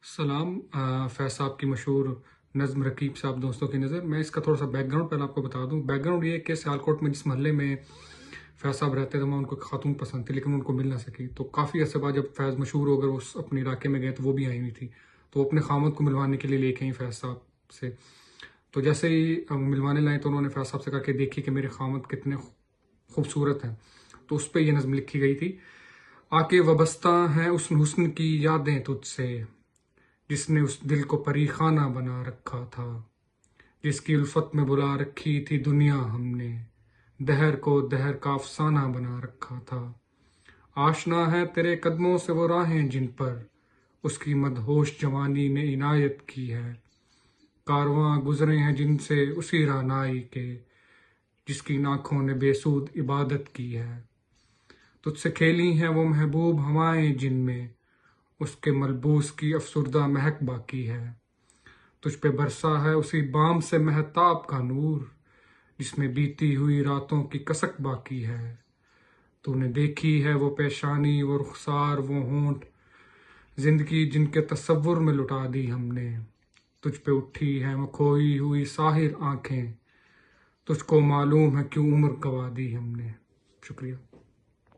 سلام فیض صاحب کی مشہور نظم رقیب صاحب دوستوں کی نظر میں اس کا تھوڑا سا بیک گراؤنڈ پہلے آپ کو بتا دوں۔ بیک گراؤنڈ یہ ہے کہ سیالکوٹ میں جس محلے میں فیض صاحب رہتے تھے وہاں ان کو ایک خاتون پسند تھی لیکن ان کو مل نہ سکی، تو کافی عرصے بعد جب فیض مشہور ہو کر اس اپنے علاقے میں گئے تو وہ بھی آئی ہوئی تھی، تو وہ اپنے خامد کو ملوانے کے لیے لے کے آئیں فیض صاحب سے۔ تو جیسے ہی ملوانے لائیں تو انہوں نے فیض صاحب سے کہا کہ دیکھیے کہ میرے خامد کتنے خوبصورت ہیں، تو اس پہ یہ نظم لکھی گئی تھی۔ آ کے وابستہ ہیں اس حسن کی یادیں تجھ سے، جس نے اس دل کو پری خانہ بنا رکھا تھا، جس کی الفت میں بلا رکھی تھی دنیا ہم نے، دہر کو دہر کا افسانہ بنا رکھا تھا۔ آشنا ہے تیرے قدموں سے وہ راہیں جن پر اس کی مدہوش جوانی نے عنایت کی ہے، کارواں گزرے ہیں جن سے اسی رعنائی کے، جس کی ناکھوں نے بے سود عبادت کی ہے۔ تجھ سے کھیلی ہیں وہ محبوب ہوائیں جن میں اس کے ملبوس کی افسردہ مہک باقی ہے، تجھ پہ برسا ہے اسی بام سے مہتاب کا نور، جس میں بیتی ہوئی راتوں کی کسک باقی ہے۔ تو نے دیکھی ہے وہ پیشانی، وہ رخسار، وہ ہونٹ، زندگی جن کے تصور میں لٹا دی ہم نے، تجھ پہ اٹھی ہے وہ کھوئی ہوئی ساحر آنکھیں، تجھ کو معلوم ہے کیوں عمر گوا دی ہم نے۔ شکریہ۔